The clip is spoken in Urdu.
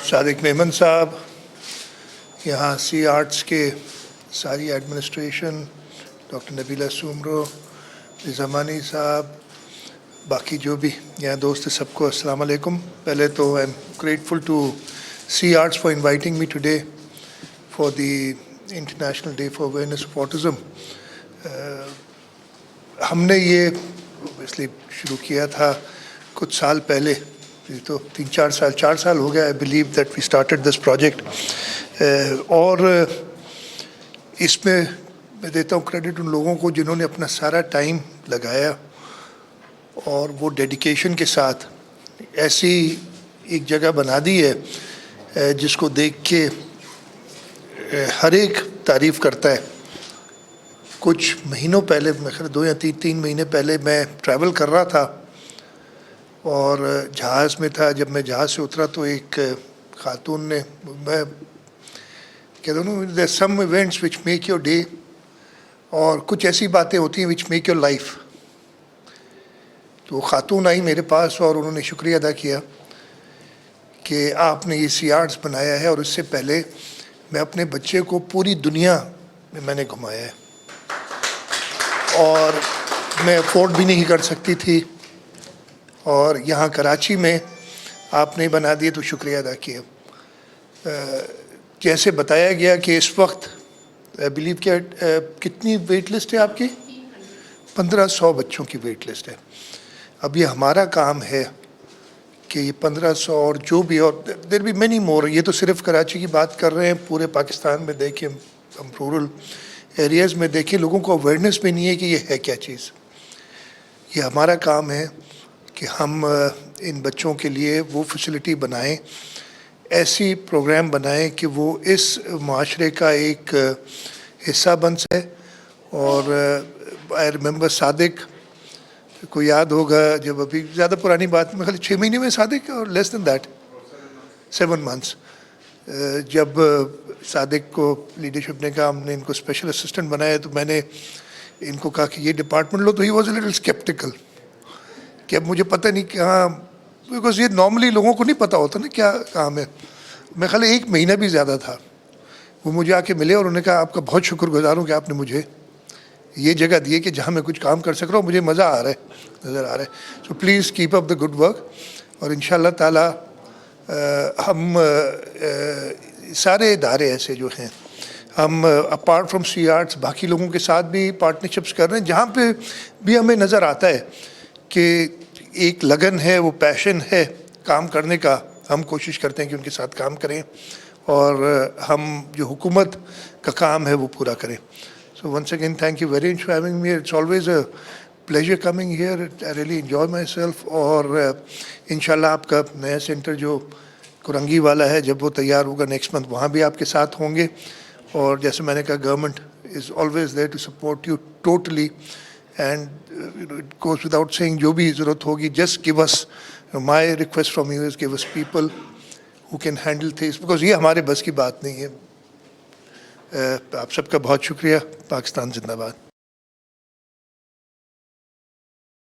صادق میمن صاحب، یہاں سی آرٹس کے ساری ایڈمنسٹریشن، ڈاکٹر نبیلہ سومرو، زمانی صاحب، باقی جو بھی یہاں دوست سب کو السلام علیکم. پہلے تو I am grateful to C arts for inviting me today for the international day for awareness of autism. ہم نے یہ اس لیے شروع کیا تھا کچھ سال پہلے، تو 4 سال ہو گیا. I believe that we started this project, اور اس میں دیتا ہوں کریڈٹ ان لوگوں کو جنہوں نے اپنا سارا ٹائم لگایا اور وہ ڈیڈیکیشن کے ساتھ ایسی ایک جگہ بنا دی ہے جس کو دیکھ کے ہر ایک تعریف کرتا ہے. کچھ مہینوں پہلے، میں خیال 2 یا 3 مہینے پہلے میں ٹریول کر رہا تھا اور جہاز میں تھا. جب میں جہاز سے اترا تو ایک خاتون نے، میں کہتا ہوں there some events which make your day, اور کچھ ایسی باتیں ہوتی ہیں وچ میک یور لائف. تو خاتون آئی میرے پاس اور انہوں نے شکریہ ادا کیا کہ آپ نے یہ سی آرٹس بنایا ہے، اور اس سے پہلے میں اپنے بچے کو پوری دنیا میں نے گھمایا ہے اور میں افورڈ بھی نہیں کر سکتی تھی، اور یہاں کراچی میں آپ نے بنا دیے تو شکریہ ادا کیا. جیسے بتایا گیا کہ اس وقت بلیو کہ کتنی ویٹ لسٹ ہے آپ کی؟ 1500 بچوں کی ویٹ لسٹ ہے. اب یہ ہمارا کام ہے کہ یہ 1500 اور جو بھی، اور دیر بی مینی مور. یہ تو صرف کراچی کی بات کر رہے ہیں، پورے پاکستان میں دیکھیں، ہم رورل ایریاز میں دیکھیں، لوگوں کو اویئرنیس بھی نہیں ہے کہ یہ ہے کیا چیز. یہ ہمارا کام ہے کہ ہم ان بچوں کے لیے وہ فیسلٹی بنائیں، ایسی پروگرام بنائیں کہ وہ اس معاشرے کا ایک حصہ بن سکے. اور آئی ریممبر صادق کو یاد ہوگا، جب ابھی زیادہ پرانی بات، میں خالی 6 مہینے میں صادق، اور لیس دین دیٹ 7 months، جب صادق کو لیڈرشپ نے کہا ہم نے ان کو اسپیشل اسسٹنٹ بنایا، تو میں نے ان کو کہا کہ یہ ڈپارٹمنٹ لو. تو he was a little skeptical کہ اب مجھے پتہ نہیں کہاں، بیکاز یہ نارملی لوگوں کو نہیں پتہ ہوتا نا کیا کام ہے. میں خالی 1 مہینہ بھی زیادہ تھا. وہ مجھے آ کے ملے اور انہوں نے کہا آپ کا بہت شکر گزار ہوں کہ آپ نے مجھے یہ جگہ دی ہے کہ جہاں میں کچھ کام کر سک رہا ہوں. مجھے مزہ آ رہا ہے، نظر آ رہا ہے. So please keep up the good work, اور انشاءاللہ تعالیٰ ہم سارے ادارے ایسے جو ہیں، ہم اپارٹ فرام سی آرٹس باقی لوگوں کے ساتھ بھی پارٹنرشپس کر رہے ہیں، جہاں پہ بھی ہمیں نظر آتا ہے کہ ایک لگن ہے، وہ پیشن ہے کام کرنے کا. ہم کوشش کرتے ہیں کہ ان کے ساتھ کام کریں اور ہم جو حکومت کا کام ہے وہ پورا کریں. So once again, thank you very much for having me. It's always a pleasure coming here. I really enjoy myself. اور انشاءاللہ آپ کا نیا سینٹر جو کرنگی والا ہے، جب وہ تیار ہوگا نیکسٹ منتھ، وہاں بھی آپ کے ساتھ ہوں گے. اور جیسے میں نے کہا، government is always there to support you totally, and it goes without saying جو بھی ضرورت ہوگی، just give us. My request from you is give us people who can handle things, because یہ ہمارے بس کی بات نہیں ہے. آپ سب کا بہت شکریہ. پاکستان زندہ باد.